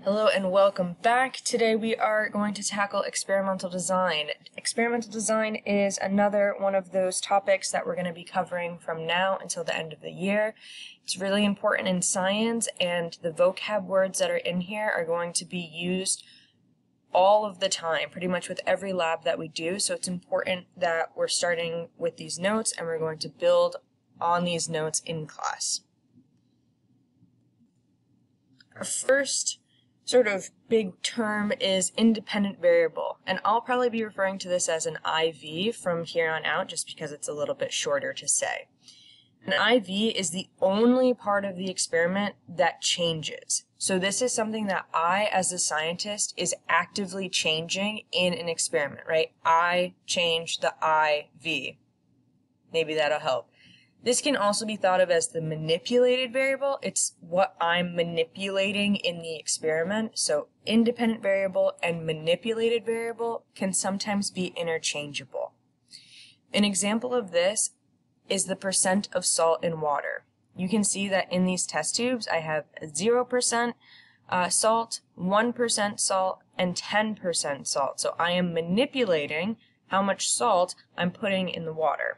Hello and welcome back. Today we are going to tackle experimental design. Experimental design is another one of those topics that we're going to be covering from now until the end of the year. It's really important in science, and the vocab words that are in here are going to be used all of the time, pretty much with every lab that we do. So it's important that we're starting with these notes and we're going to build on these notes in class. Our first sort of big term is independent variable, and I'll probably be referring to this as an IV from here on out just because it's a little bit shorter to say. An IV is the only part of the experiment that changes. So this is something that I, as a scientist, is actively changing in an experiment, right? I change the IV. Maybe that'll help. This can also be thought of as the manipulated variable. It's what I'm manipulating in the experiment. So independent variable and manipulated variable can sometimes be interchangeable. An example of this is the percent of salt in water. You can see that in these test tubes I have 0% salt, 1% salt, and 10% salt. So I am manipulating how much salt I'm putting in the water.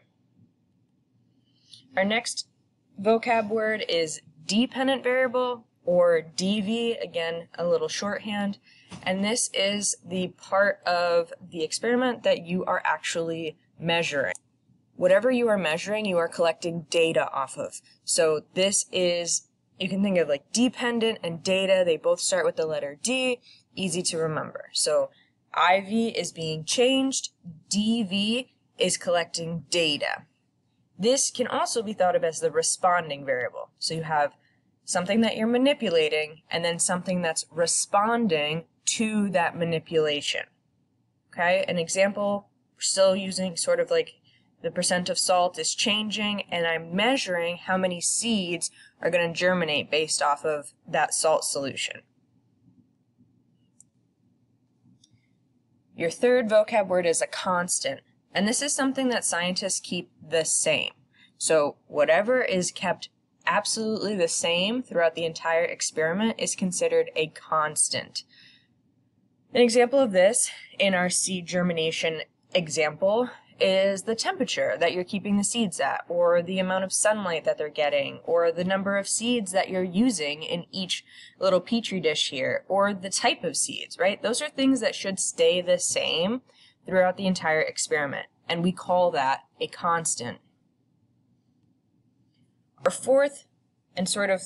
Our next vocab word is dependent variable, or DV, again a little shorthand, and this is the part of the experiment that you are actually measuring. Whatever you are measuring, you are collecting data off of. So this is, you can think of like dependent and data, they both start with the letter D, easy to remember. So IV is being changed, DV is collecting data. This can also be thought of as the responding variable. So you have something that you're manipulating and then something that's responding to that manipulation. Okay, an example, we're still using sort of like the percent of salt is changing and I'm measuring how many seeds are going to germinate based off of that salt solution. Your third vocab word is a constant. And this is something that scientists keep the same. So whatever is kept absolutely the same throughout the entire experiment is considered a constant. An example of this in our seed germination example is the temperature that you're keeping the seeds at, or the amount of sunlight that they're getting, or the number of seeds that you're using in each little petri dish here, or the type of seeds, right? Those are things that should stay the same throughout the entire experiment, and we call that a constant. Our fourth and sort of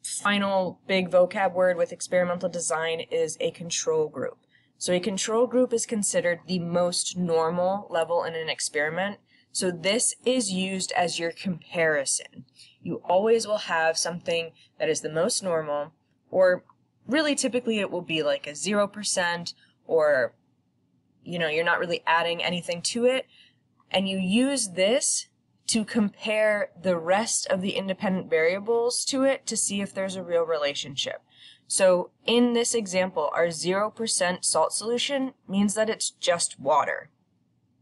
final big vocab word with experimental design is a control group. So a control group is considered the most normal level in an experiment. So this is used as your comparison. You always will have something that is the most normal, or really typically it will be like a 0%, or you're not really adding anything to it, and you use this to compare the rest of the independent variables to it to see if there's a real relationship. So in this example, our 0% salt solution means that it's just water.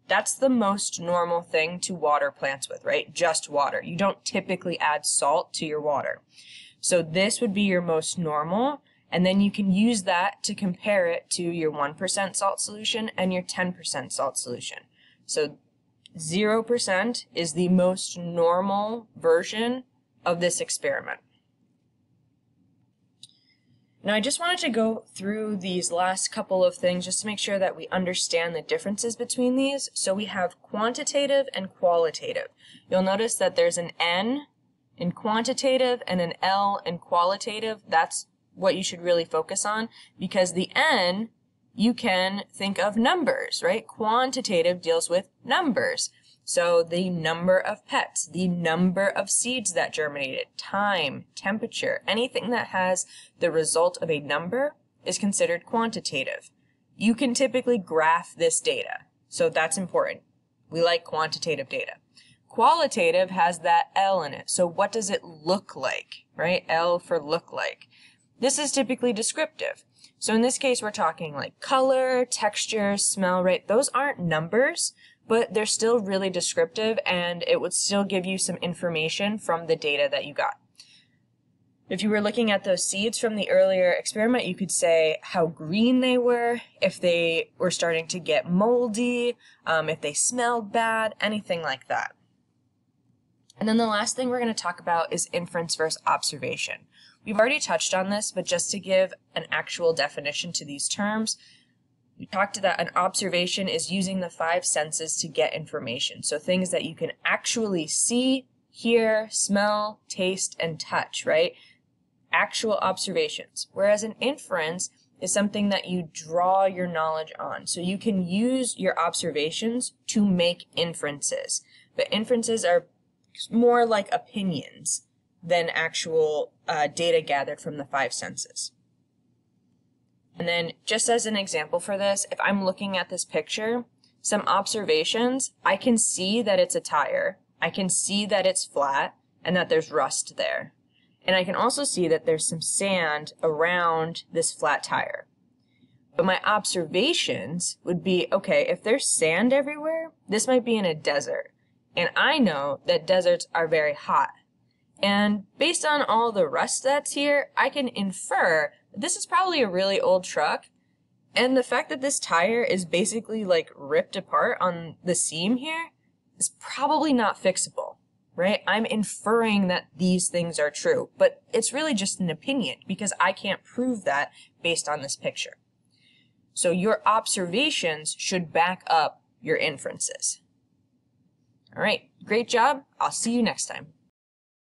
That's the most normal thing to water plants with, right? Just water. You don't typically add salt to your water. So this would be your most normal, and then you can use that to compare it to your 1% salt solution and your 10% salt solution. So 0% is the most normal version of this experiment. Now I just wanted to go through these last couple of things just to make sure that we understand the differences between these. So we have quantitative and qualitative. You'll notice that there's an N in quantitative and an L in qualitative. That's what you should really focus on, because the N, you can think of numbers, right? Quantitative deals with numbers. So the number of pets, the number of seeds that germinated, time, temperature, anything that has the result of a number is considered quantitative. You can typically graph this data, so that's important. We like quantitative data. Qualitative has that L in it, so what does it look like, right? L for look like. This is typically descriptive. So in this case, we're talking like color, texture, smell, right? Those aren't numbers, but they're still really descriptive, and it would still give you some information from the data that you got. If you were looking at those seeds from the earlier experiment, you could say how green they were, if they were starting to get moldy, if they smelled bad, anything like that. And then the last thing we're going to talk about is inference versus observation. We've already touched on this, but just to give an actual definition to these terms, we talked that an observation is using the 5 senses to get information. So things that you can actually see, hear, smell, taste, and touch, right? Actual observations. Whereas an inference is something that you draw your knowledge on. So you can use your observations to make inferences. But inferences are more like opinions than actual data gathered from the 5 senses. And then just as an example for this, if I'm looking at this picture, some observations, I can see that it's a tire, I can see that it's flat, and that there's rust there. And I can also see that there's some sand around this flat tire. But my observations would be, okay, if there's sand everywhere, this might be in a desert. And I know that deserts are very hot. And based on all the rust that's here, I can infer that this is probably a really old truck. And the fact that this tire is basically like ripped apart on the seam here is probably not fixable. Right? I'm inferring that these things are true, but it's really just an opinion because I can't prove that based on this picture. So your observations should back up your inferences. All right, great job. I'll see you next time.